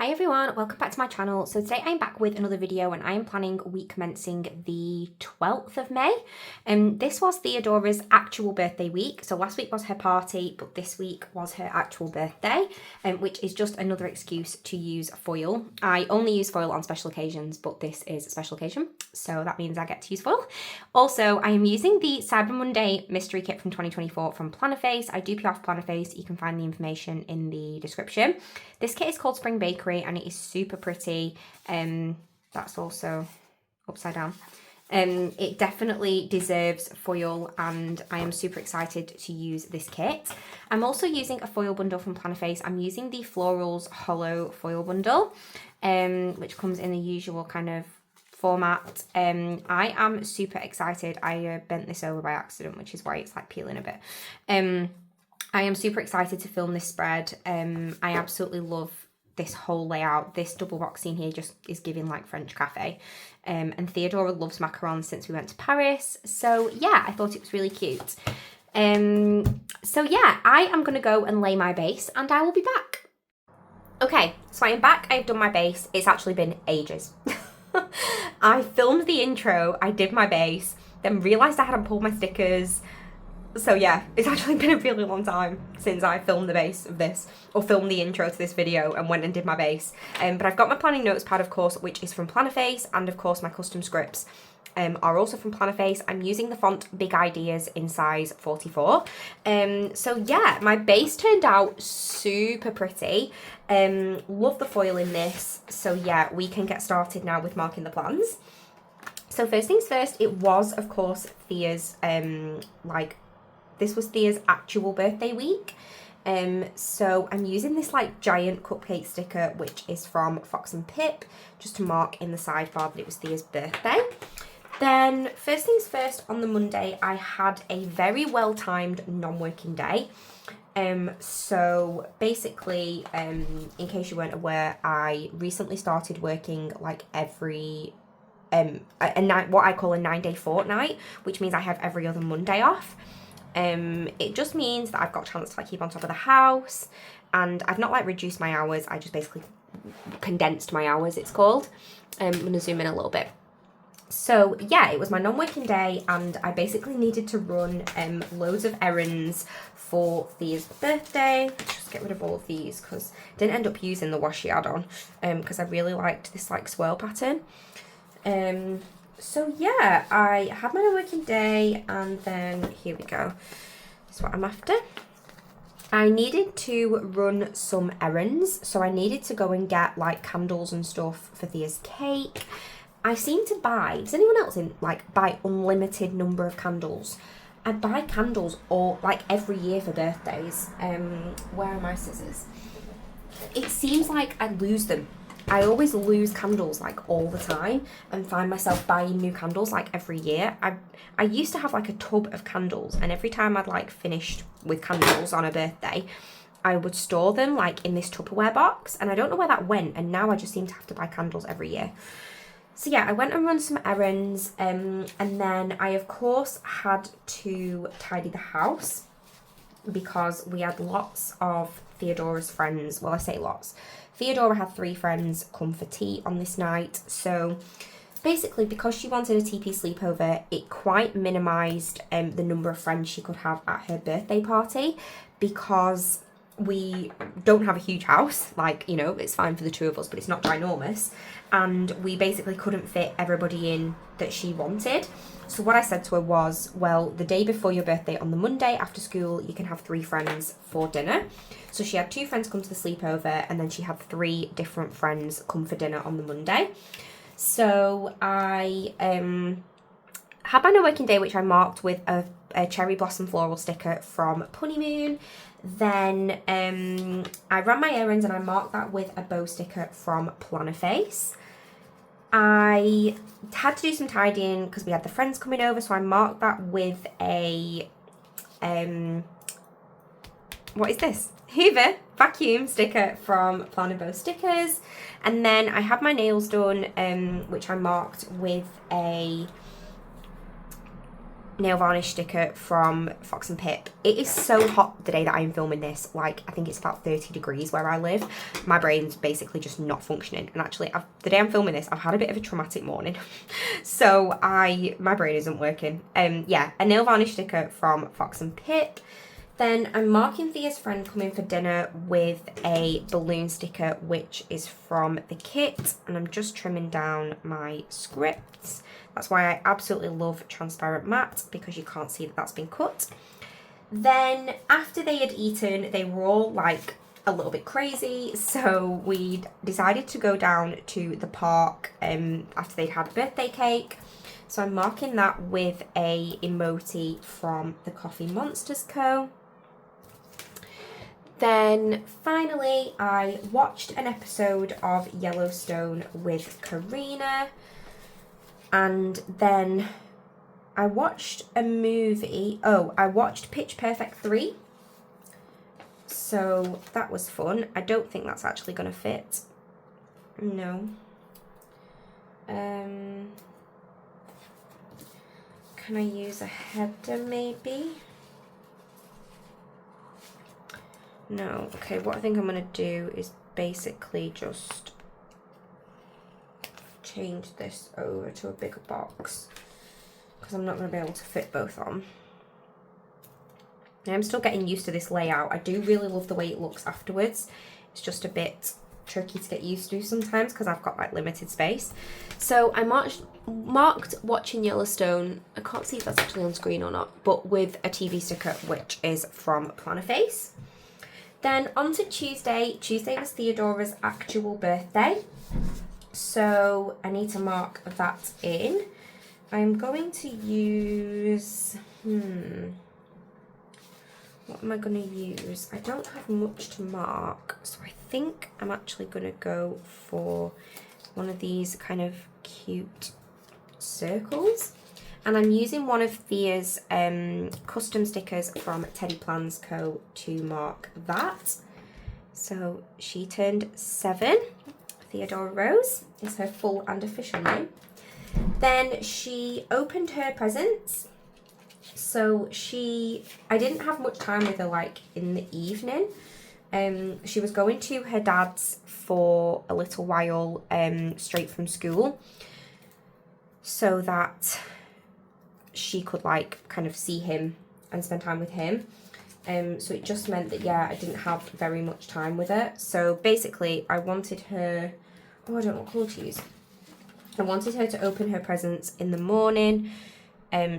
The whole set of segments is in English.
Hi everyone, welcome back to my channel. So today I'm back with another video and I am planning week commencing the 12th of May. This was Theodora's actual birthday week. So last week was her party, but this week was her actual birthday, which is just another excuse to use foil. I only use foil on special occasions, but this is a special occasion, so that means I get to use foil. Also, I am using the Cyber Monday mystery kit from 2024 from Plannerface. I do pay off Plannerface. You can find the information in the description. This kit is called Spring Bakery and it is super pretty. That's also upside down. It definitely deserves foil and I am super excited to use this kit. I'm also using a foil bundle from Plannerface. I'm using the Florals Hollow foil bundle, which comes in the usual kind of format. I am super excited. I bent this over by accident, which is why it's like peeling a bit. I am super excited to film this spread. I absolutely love this whole layout. This double box scene here just is giving like French cafe. And Theodora loves macarons since we went to Paris. So yeah, I thought it was really cute. So yeah, I am gonna go and lay my base and I will be back. Okay, so I am back. I've done my base. It's actually been ages. I filmed the intro, I did my base, then realised I hadn't pulled my stickers. So yeah, it's actually been a really long time since I filmed the base of this, or filmed the intro to this video and went and did my base. But I've got my planning notes pad, of course, which is from Plannerface, and of course my custom scripts are also from Plannerface. I'm using the font Big Ideas in size 44. So yeah, my base turned out super pretty. Love the foil in this. So yeah, we can get started now with marking the plans. So first things first, it was of course Thea's this was Thea's actual birthday week. So I'm using this like giant cupcake sticker, which is from Fox and Pip, just to mark in the sidebar that it was Thea's birthday. Then first things first, on the Monday, I had a very well-timed non-working day. So basically, in case you weren't aware, I recently started working like every what I call a 9-day fortnight, which means I have every other Monday off. It just means that I've got a chance to like keep on top of the house, and I've not like reduced my hours, I just basically condensed my hours, it's called. I'm going to zoom in a little bit. So yeah, it was my non-working day and I basically needed to run loads of errands for Thea's birthday. Just get rid of all of these because I didn't end up using the washi add-on because I really liked this like swirl pattern. So yeah, I had my non-working day and then here we go. This is what I'm after. I needed to run some errands. So I needed to go and get like candles and stuff for Thea's cake. I seem to buy, does anyone else buy unlimited number of candles? I buy candles all like every year for birthdays. Where are my scissors? It seems like I lose them. I always lose candles like all the time and find myself buying new candles like every year. I used to have like a tub of candles, and every time I'd like finished with candles on a birthday, I would store them like in this Tupperware box, and I don't know where that went, and now I just seem to have to buy candles every year. So yeah, I went and run some errands, and then I of course had to tidy the house because we had lots of Theodora's friends. Well, I say lots. Theodora had 3 friends come for tea on this night. So basically, because she wanted a TP sleepover, it quite minimised the number of friends she could have at her birthday party, because we don't have a huge house. Like, you know, it's fine for the 2 of us, but it's not ginormous. And we basically couldn't fit everybody in that she wanted. So what I said to her was, well, the day before your birthday on the Monday after school, you can have 3 friends for dinner. So she had 2 friends come to the sleepover, and then she had 3 different friends come for dinner on the Monday. So I had my no-working day, which I marked with a cherry blossom floral sticker from Punnymoon. Then I ran my errands and I marked that with a bow sticker from Plannerface. I had to do some tidying because we had the friends coming over, so I marked that with a what is this? Hoover vacuum sticker from Planner Bow Stickers. And then I had my nails done, which I marked with a nail varnish sticker from Fox and Pip. It is so hot the day that I am filming this. Like, I think it's about 30 degrees where I live. My brain's basically just not functioning. And actually, the day I'm filming this, I've had a bit of a traumatic morning. So my brain isn't working. Yeah, a nail varnish sticker from Fox and Pip. Then I'm marking Thea's friend coming for dinner with a balloon sticker, which is from the kit. And I'm just trimming down my scripts. That's why I absolutely love transparent matte, because you can't see that that's been cut. Then after they had eaten, they were all like a little bit crazy. So we decided to go down to the park after they'd had a birthday cake. So I'm marking that with a emoji from the Coffee Monsters Co. Then finally, I watched an episode of Yellowstone with Karina. And then I watched a movie. Oh, I watched Pitch Perfect 3. So that was fun. I don't think that's actually going to fit. No. Can I use a header maybe? No. Okay, what I think I'm going to do is basically just change this over to a bigger box, because I'm not going to be able to fit both on. I'm still getting used to this layout. I do really love the way it looks afterwards. It's just a bit tricky to get used to sometimes because I've got like limited space. So I marked watching Yellowstone. I can't see if that's actually on screen or not, but with a TV sticker, which is from Plannerface. Then on to Tuesday. Tuesday was Theodora's actual birthday. So I need to mark that in. I'm going to use, what am I going to use? I don't have much to mark, so I think I'm actually going to go for one of these kind of cute circles. And I'm using one of Thea's custom stickers from Teddy Plans Co. to mark that. So she turned 7. Theodora Rose is her full and official name. Then she opened her presents. So I didn't have much time with her like in the evening. She was going to her dad's for a little while straight from school, so that she could like kind of see him and spend time with him. So it just meant that, yeah, I didn't have very much time with her. So basically I wanted her, I don't know what colour to use. I wanted her to open her presents in the morning,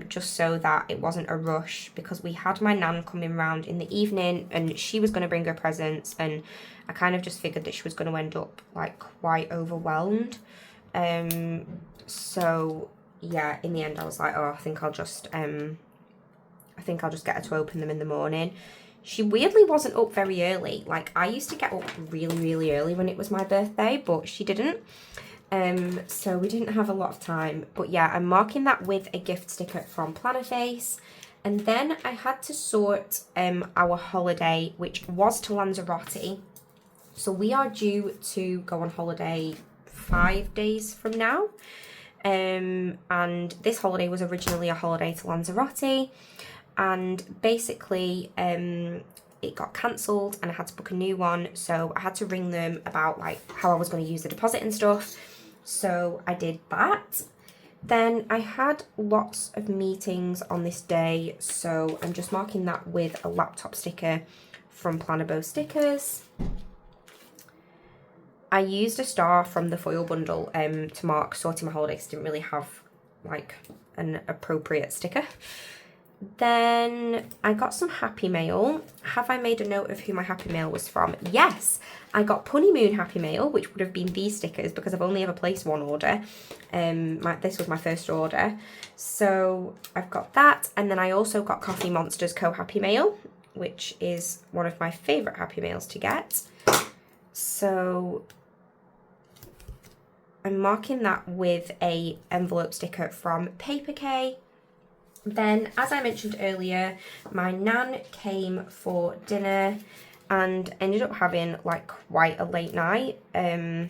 just so that it wasn't a rush, because we had my nan coming round in the evening and she was going to bring her presents, and I kind of just figured that she was going to end up like quite overwhelmed. So yeah, in the end I was like, oh, I think I'll just get her to open them in the morning. She weirdly wasn't up very early. Like, I used to get up really, really early when it was my birthday, but she didn't. So we didn't have a lot of time. But yeah, I'm marking that with a gift sticker from Plannerface. And then I had to sort our holiday, which was to Lanzarote. So we are due to go on holiday 5 days from now. And this holiday was originally a holiday to Lanzarote. And basically it got cancelled and I had to book a new one. So I had to ring them about like how I was going to use the deposit and stuff. So I did that. Then I had lots of meetings on this day, so I'm just marking that with a laptop sticker from Planner Bow Stickers. I used a star from the foil bundle to mark sorting my holidays. Didn't really have like an appropriate sticker. Then I got some Happy Mail. Have I made a note of who my Happy Mail was from? Yes, I got Punny Moon Happy Mail, which would have been these stickers because I've only ever placed one order. This was my first order. So I've got that. And then I also got Coffee Monsters Co. Happy Mail, which is one of my favourite Happy Mails to get. So I'm marking that with a envelope sticker from Paper K. Then, as I mentioned earlier, my nan came for dinner and ended up having like quite a late night. I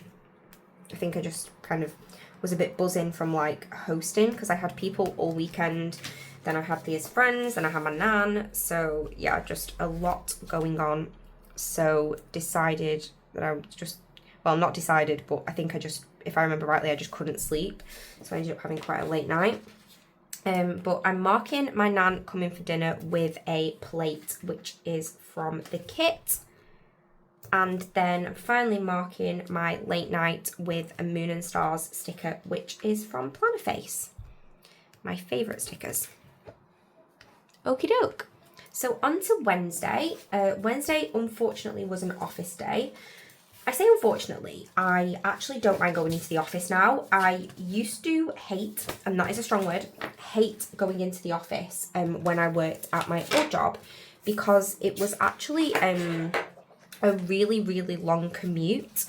think I just kind of was a bit buzzing from like hosting because I had people all weekend Then I had Thea's friends, then I had my nan. So yeah, just a lot going on. So decided that I just, well, not decided, but I think I just, if I remember rightly, I just couldn't sleep. So I ended up having quite a late night. But I'm marking my nan coming for dinner with a plate, which is from the kit. And then I'm finally marking my late night with a Moon and Stars sticker, which is from Plannerface. My favourite stickers. Okie doke. So on to Wednesday. Wednesday, unfortunately, was an office day. I say unfortunately, I actually don't mind going into the office now. I used to hate, and that is a strong word, hate going into the office when I worked at my old job, because it was actually a really, really long commute.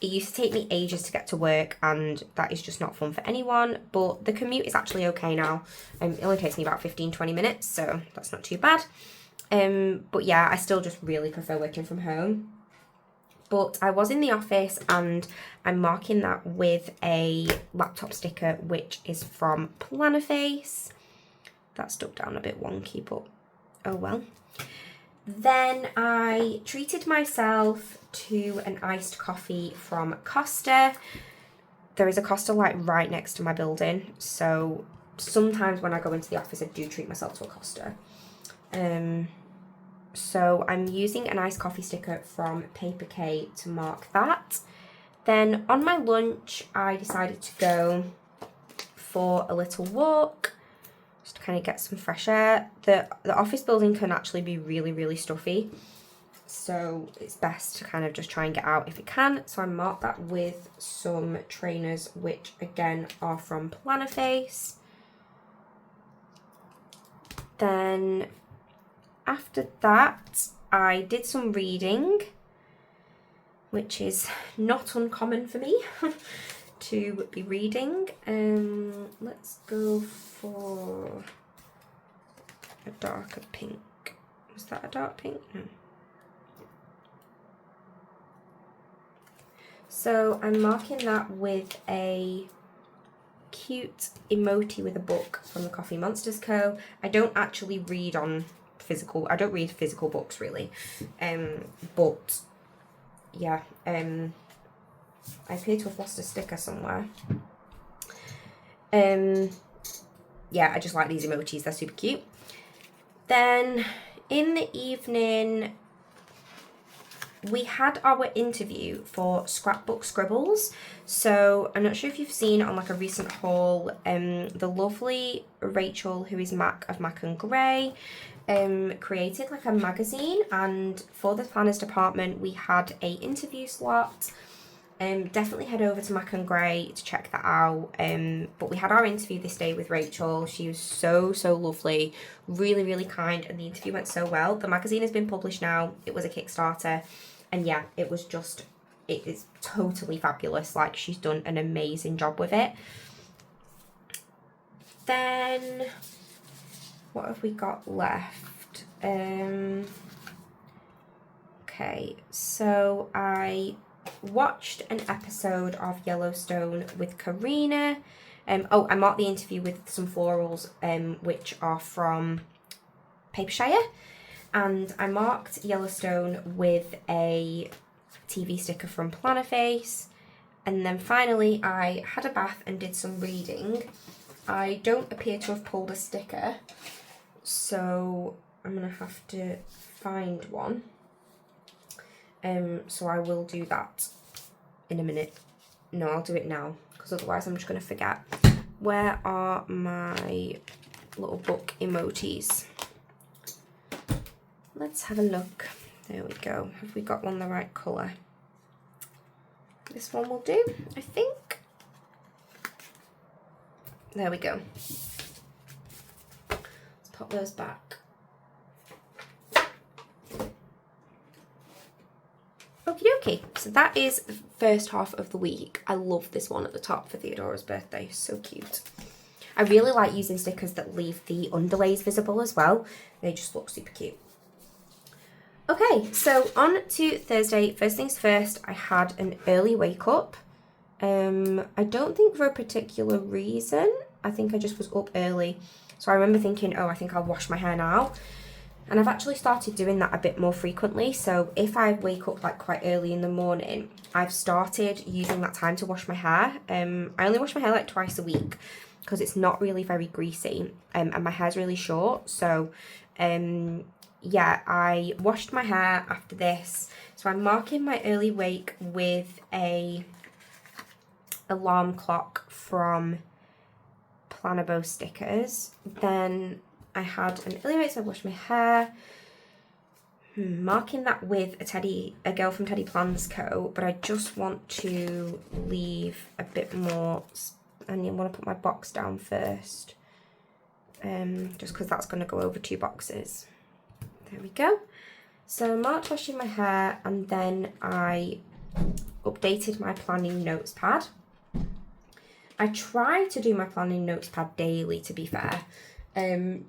It used to take me ages to get to work, and that is just not fun for anyone, but the commute is actually okay now. It only takes me about 15-20 minutes, so that's not too bad. But yeah, I still just really prefer working from home. But I was in the office, and I'm marking that with a laptop sticker, which is from Plannerface. That stuck down a bit wonky, but oh well. Then I treated myself to an iced coffee from Costa. There is a Costa like right next to my building, so sometimes when I go into the office I do treat myself to a Costa. So I'm using an iced coffee sticker from Paper K to mark that. Then on my lunch I decided to go for a little walk, just to kind of get some fresh air. The office building can actually be really, really stuffy, so it's best to kind of just try and get out if you can. So I marked that with some trainers, which again are from Plannerface. Then after that, I did some reading, which is not uncommon for me to be reading. Let's go for a darker pink. Was that a dark pink? No. So I'm marking that with a cute emoji with a book from the Coffee Monsters Co. I don't actually read on physical, I don't read physical books really, but yeah, I appear to have lost a sticker somewhere. Yeah, I just like these emojis, they're super cute. Then in the evening we had our interview for Scrapbook Scribbles. So I'm not sure if you've seen on like a recent haul, the lovely Rachel, who is Mac of Mac and Grey, created like a magazine, and for the planners department we had a interview slot. Definitely head over to Mac and Grey to check that out. But we had our interview this day with Rachel. She was so lovely, really, really kind, and the interview went so well. The magazine has been published now. It was a Kickstarter, and yeah, it is totally fabulous. Like, she's done an amazing job with it. Then what have we got left? Okay, so I watched an episode of Yellowstone with Karina. I marked the interview with some florals, which are from Papershire, and I marked Yellowstone with a TV sticker from Plannerface. And then finally I had a bath and did some reading. I don't appear to have pulled a sticker, so I'm gonna have to find one. So I will do that in a minute. No, I'll do it now, because otherwise I'm just going to forget. Where are my little book emojis? Let's have a look. There we go. Have we got one the right colour? This one will do, I think. There we go. Let's pop those back. Okie dokie, so that is the first half of the week. I love this one at the top for Theodora's birthday, so cute. I really like using stickers that leave the underlays visible as well. They just look super cute. Okay, so on to Thursday. First things first, I had an early wake up. I don't think for a particular reason. I think I just was up early So I remember thinking, oh, I think I'll wash my hair now. And I've actually started doing that a bit more frequently. So if I wake up like quite early in the morning, I've started using that time to wash my hair. I only wash my hair like twice a week because it's not really very greasy, and my hair's really short. So yeah, I washed my hair after this. So I'm marking my early wake with a alarm clock from Plannerface stickers. Then I had an early wake, so I washed my hair. Marking that with a girl from Teddy Plans Co. But I just want to leave a bit more, and I want to put my box down first, just because that's going to go over 2 boxes. There we go. So I marked washing my hair, and then I updated my planning notes pad. I try to do my planning notes pad daily, to be fair,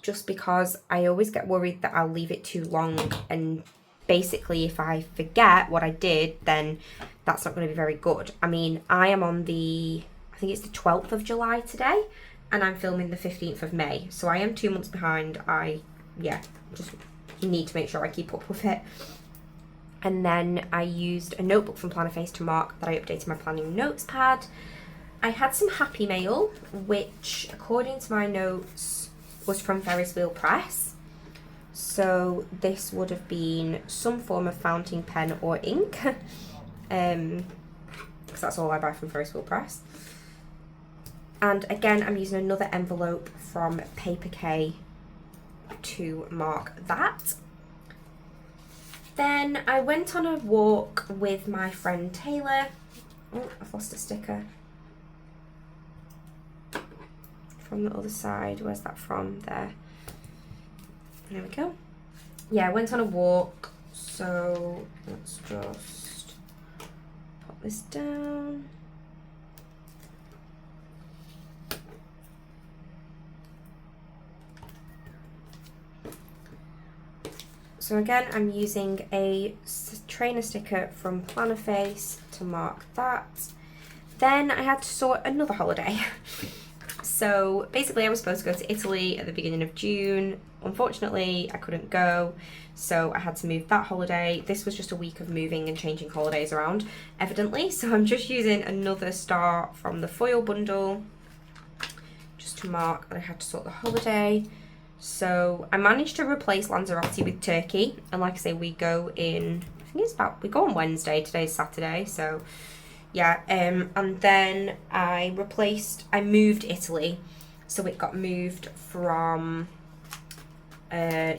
just because I always get worried that I'll leave it too long, and basically if I forget what I did, then that's not going to be very good. I mean, I am on I think it's the 12th of July today, and I'm filming the 15th of May, so I am 2 months behind. Just need to make sure I keep up with it. And then I used a notebook from Plannerface to mark that I updated my planning notes pad. I had some happy mail, which according to my notes was from Ferris Wheel Press. So this would have been some form of fountain pen or ink, because that's all I buy from Ferris Wheel Press. And again, I'm using another envelope from Paper K to mark that. Then I went on a walk with my friend Taylor. Oh, I've lost a sticker from the other side. Where's that from? There we go. Yeah, I went on a walk, so let's just pop this down. So again, I'm using a trainer sticker from Plannerface to mark that. Then I had to sort another holiday. So basically I was supposed to go to Italy at the beginning of June. Unfortunately, I couldn't go, so I had to move that holiday. This was just a week of moving and changing holidays around, evidently. So I'm just using another star from the foil bundle just to mark that I had to sort the holiday. So I managed to replace Lanzarote with Turkey, and like I say, we go on Wednesday. Today's Saturday, so yeah. And then I moved Italy, so it got moved from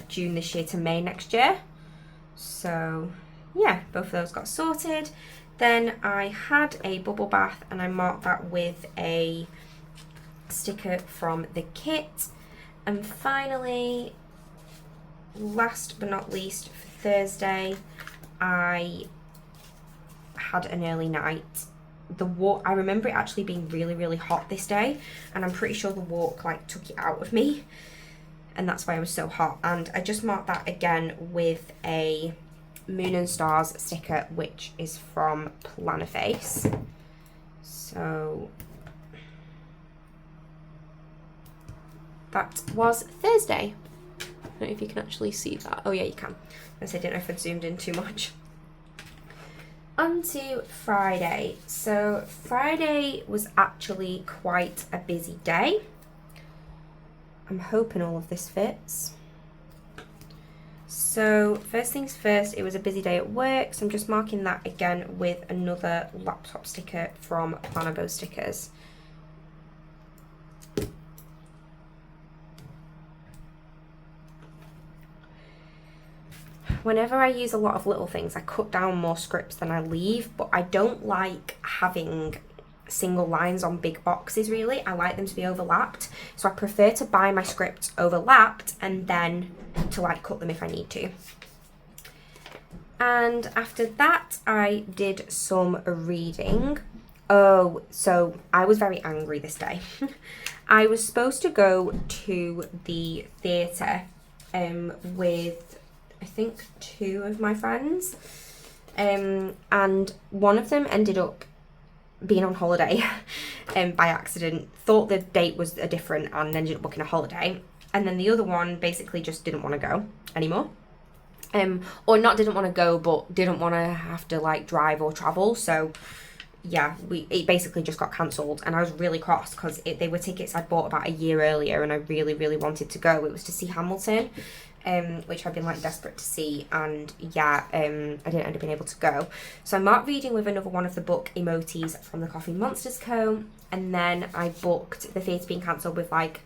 June this year to May next year. So yeah, both of those got sorted. Then I had a bubble bath, and I marked that with a sticker from the kit. And finally, last but not least, for Thursday, I had an early night. I remember it actually being really, really hot this day, and I'm pretty sure the walk like took it out of me, and that's why I was so hot. And I just marked that again with a Moon and Stars sticker, which is from Plannerface. So that was Thursday. I don't know if you can actually see that. Oh yeah, you can. I didn't know if I'd zoomed in too much. On to Friday. So Friday was actually quite a busy day. I'm hoping all of this fits. So first things first, it was a busy day at work, so I'm just marking that again with another laptop sticker from Plannerface stickers. Whenever I use a lot of little things, I cut down more scripts than I leave, but I don't like having single lines on big boxes really. I like them to be overlapped, so I prefer to buy my scripts overlapped and then to like cut them if I need to. And after that I did some reading. Oh, so I was very angry this day. I was supposed to go to the theatre with I think 2 of my friends, and one of them ended up being on holiday by accident, thought the date was a different and ended up booking a holiday. and then the other one basically just didn't want to go anymore. Or not didn't want to go, but didn't want to have to like drive or travel. So yeah, it basically just got cancelled, and I was really cross because they were tickets I'd bought about a year earlier, and I really, really wanted to go. It was to see Hamilton, which I've been like desperate to see, and yeah, I didn't end up being able to go. So I marked reading with another one of the book emotis from the Coffee Monsters Co, and then I booked the theatre being cancelled with like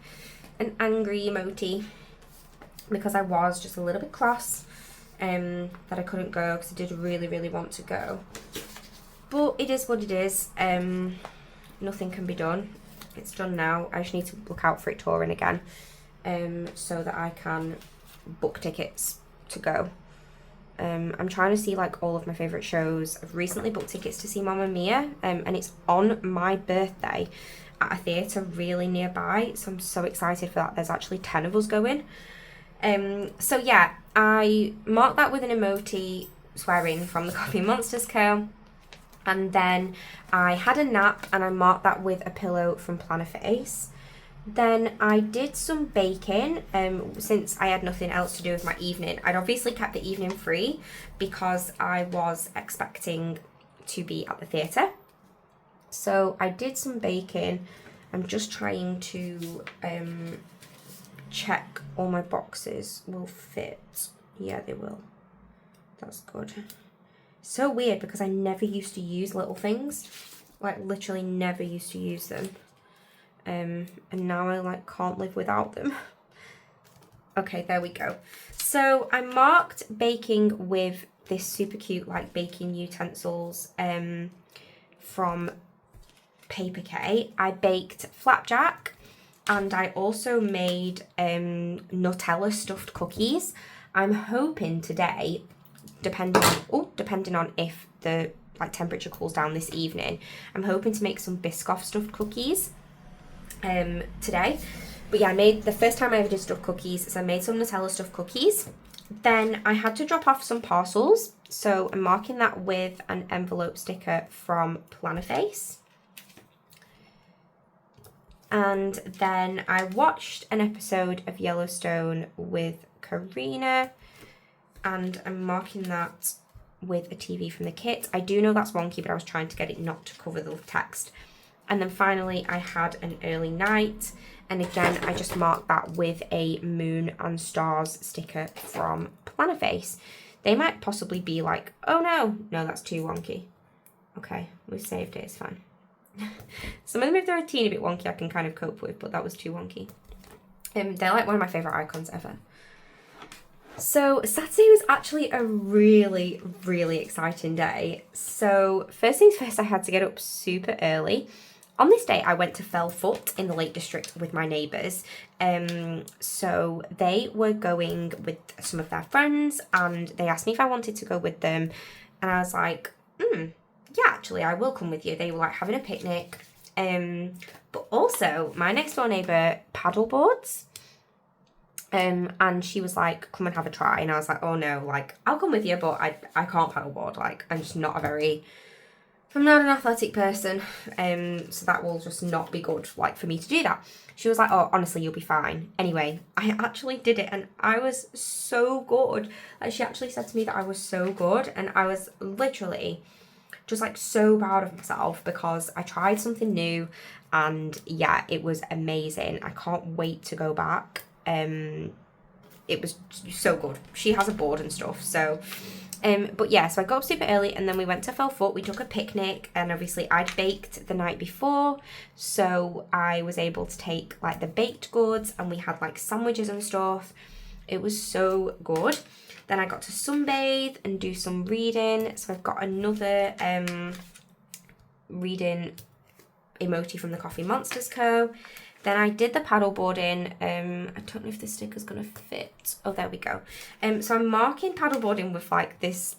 an angry emoji because I was just a little bit cross that I couldn't go because I did really, really want to go. But it is what it is. Nothing can be done. It's done now. I just need to look out for it touring again, so that I can book tickets to go. I'm trying to see like all of my favourite shows. I've recently booked tickets to see Mamma Mia, and it's on my birthday at a theatre really nearby. So I'm so excited for that. There's actually 10 of us going. So yeah, I marked that with an emoji swearing from the Coffee Monsters Co. And then I had a nap and I marked that with a pillow from Plannerface. Then I did some baking, since I had nothing else to do with my evening. I'd obviously kept the evening free because I was expecting to be at the theatre. So I did some baking. I'm just trying to check all my boxes will fit. Yeah, they will. That's good. So weird because I never used to use little things, like literally never used to use them, and now I like can't live without them. Okay, there we go. So I marked baking with this super cute like baking utensils from Paper K. I baked flapjack, and I also made Nutella stuffed cookies. I'm hoping today, depending on if the like temperature cools down this evening, I'm hoping to make some Biscoff stuffed cookies today. But yeah, I made the first time I ever did stuffed cookies, so I made some Nutella stuffed cookies. Then I had to drop off some parcels, so I'm marking that with an envelope sticker from Plannerface. And then I watched an episode of Yellowstone with Karina, and I'm marking that with a TV from the kit. I do know that's wonky, but I was trying to get it not to cover the text. And then finally, I had an early night, and again, I just marked that with a moon and stars sticker from Plannerface. They might possibly be like, oh no, that's too wonky. Okay, we've saved it, it's fine. Some of them, if they're a teeny bit wonky, I can kind of cope with, but that was too wonky. They're like one of my favourite icons ever. So Saturday was actually a really, really exciting day. So first things first, I had to get up super early. On this day, I went to Fellfoot in the Lake District with my neighbours. So they were going with some of their friends, and they asked me if I wanted to go with them. And I was like, yeah, actually, I will come with you. They were like having a picnic. But also, my next door neighbour paddleboards. And she was like, come and have a try. And I was like, oh no, like, I'll come with you, but I can't paddleboard. Like, I'm just not I'm not an athletic person. So that will just not be good, like, for me to do that. She was like, oh, honestly, you'll be fine. Anyway, I actually did it, and I was so good. Like, she actually said to me that I was so good, and I was literally just, like, so proud of myself because I tried something new, and yeah, it was amazing. I can't wait to go back. It was so good. She has a board and stuff, so but yeah, so I got up super early, and then we went to Fellfoot. We took a picnic, and obviously I'd baked the night before, so I was able to take like the baked goods, and we had like sandwiches and stuff. It was so good. Then I got to sunbathe and do some reading, so I've got another reading emoji from the Coffee Monsters Co. Then I did the paddleboarding. I don't know if this sticker's going to fit. Oh, there we go. So I'm marking paddleboarding with like this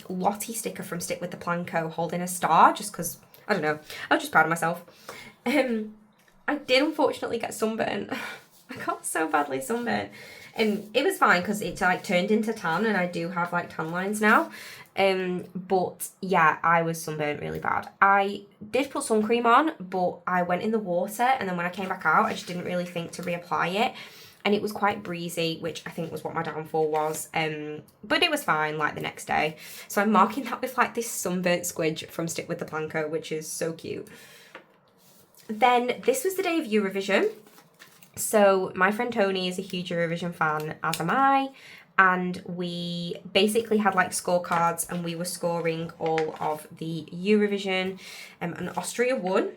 Lottie sticker from Stick with the Plan Co. holding a star, just because, I don't know, I was just proud of myself. I did unfortunately get sunburn. I got so badly sunburned. It was fine because it like turned into tan, and I do have like tan lines now. But yeah, I was sunburnt really bad. I did put sun cream on, but I went in the water, and then when I came back out, I just didn't really think to reapply it. and it was quite breezy, which I think was what my downfall was, but it was fine like the next day. So I'm marking that with like this sunburnt squidge from Stick with the Planko, which is so cute. Then this was the day of Eurovision. So my friend Tony is a huge Eurovision fan, as am I, and we basically had like scorecards and we were scoring all of the Eurovision, and Austria won.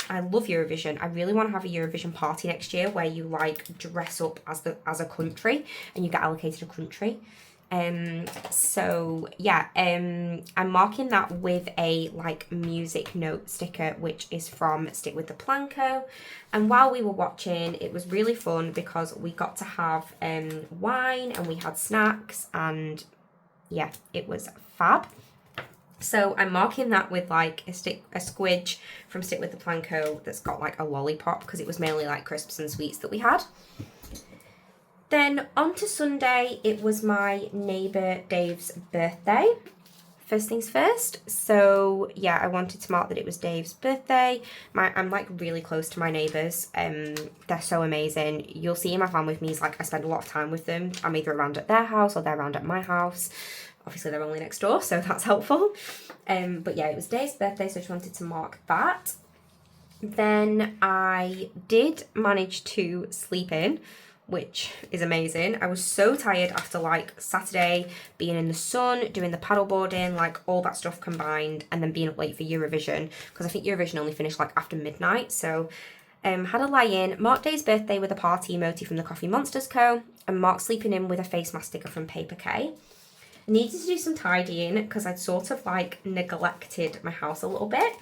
I love Eurovision. I really want to have a Eurovision party next year where you like dress up as a country and you get allocated a country. So yeah, I'm marking that with a like music note sticker, which is from Stick with the Planko. And while we were watching, it was really fun because we got to have wine and we had snacks, and yeah, it was fab. So I'm marking that with like a squidge from Stick with the Planko that's got like a lollipop, because it was mainly like crisps and sweets that we had. Then on to Sunday, it was my neighbour Dave's birthday. First things first. So yeah, I wanted to mark that it was Dave's birthday. I'm like really close to my neighbours. They're so amazing. You'll see in my Fan With Me's like I spend a lot of time with them. I'm either around at their house or they're around at my house. Obviously they're only next door, so that's helpful. But yeah, it was Dave's birthday, so I just wanted to mark that. Then I did manage to sleep in, which is amazing. I was so tired after like Saturday, being in the sun, doing the paddleboarding, like all that stuff combined, and then being up late for Eurovision, because I think Eurovision only finished like after midnight. So had a lie-in, marked Dave's birthday with a party emoji from the Coffee Monsters Co, and marked sleeping in with a face mask sticker from Paper K. Needed to do some tidying because I'd sort of like neglected my house a little bit.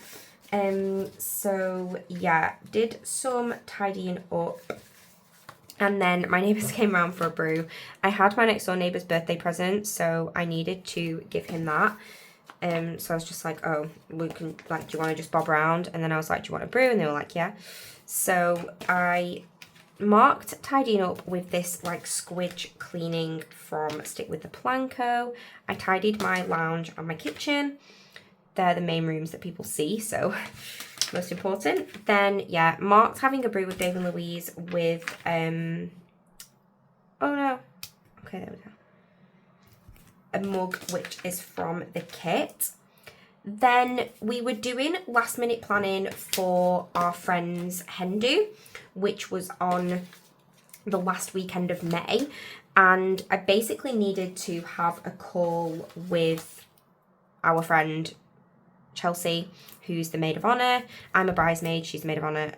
So yeah, did some tidying up. And then my neighbours came around for a brew. I had my next door neighbour's birthday present, so I needed to give him that. So I was just like, oh, we can, like, do you want to just bob around? And then I was like, do you want a brew? And they were like, yeah. So I marked tidying up with this like squidge cleaning from Stick with the Planko. I tidied my lounge and my kitchen. They're the main rooms that people see, so most important. Then yeah, marked having a brew with Dave and Louise with oh no, okay, there we go, a mug which is from the kit. Then we were doing last minute planning for our friend's hen do, which was on the last weekend of May, and I basically needed to have a call with our friend Chelsea, who's the maid of honour. I'm a bridesmaid, she's the maid of honour.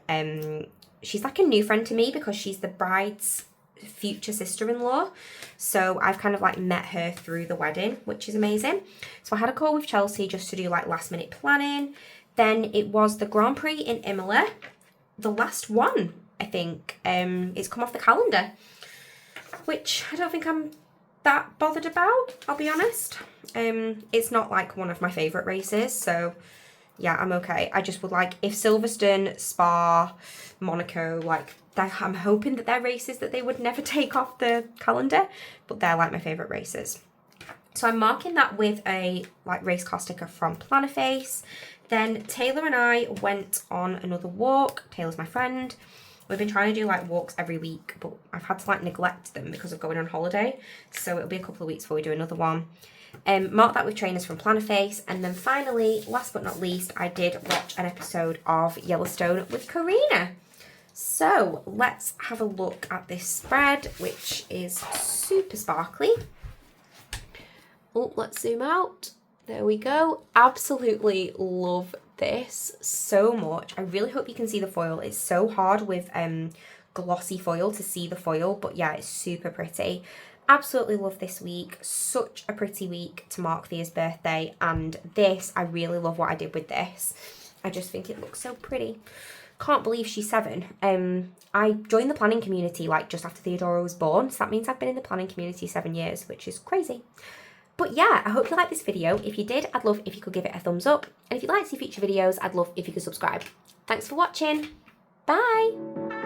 She's like a new friend to me because she's the bride's future sister-in-law, so I've kind of like met her through the wedding, which is amazing. So I had a call with Chelsea just to do like last minute planning. Then it was the Grand Prix in Imola, the last one, I think. It's come off the calendar, which I don't think I'm that bothered about, I'll be honest. It's not like one of my favourite races, so yeah, I'm okay. I just would like, if Silverstone, Spa, Monaco, like, I'm hoping that they're races that they would never take off the calendar, but they're like my favourite races. So I'm marking that with a like race car sticker from Plannerface. Then Taylor and I went on another walk. Taylor's my friend. We've been trying to do like walks every week, but I've had to like neglect them because of going on holiday. So it'll be a couple of weeks before we do another one. Mark that with trainers from Plannerface. And then finally, last but not least, I did watch an episode of Yellowstone with Karina. So let's have a look at this spread, which is super sparkly. Oh, let's zoom out. There we go. Absolutely love this so much. I really hope you can see the foil. It's so hard with glossy foil to see the foil, but yeah, it's super pretty. Absolutely love this week. Such a pretty week to mark Thea's birthday, and this, I really love what I did with this. I just think it looks so pretty. Can't believe she's 7. I joined the planning community like just after Theodora was born, so that means I've been in the planning community 7 years, which is crazy. But yeah, I hope you liked this video. If you did, I'd love if you could give it a thumbs up. And if you'd like to see future videos, I'd love if you could subscribe. Thanks for watching. Bye!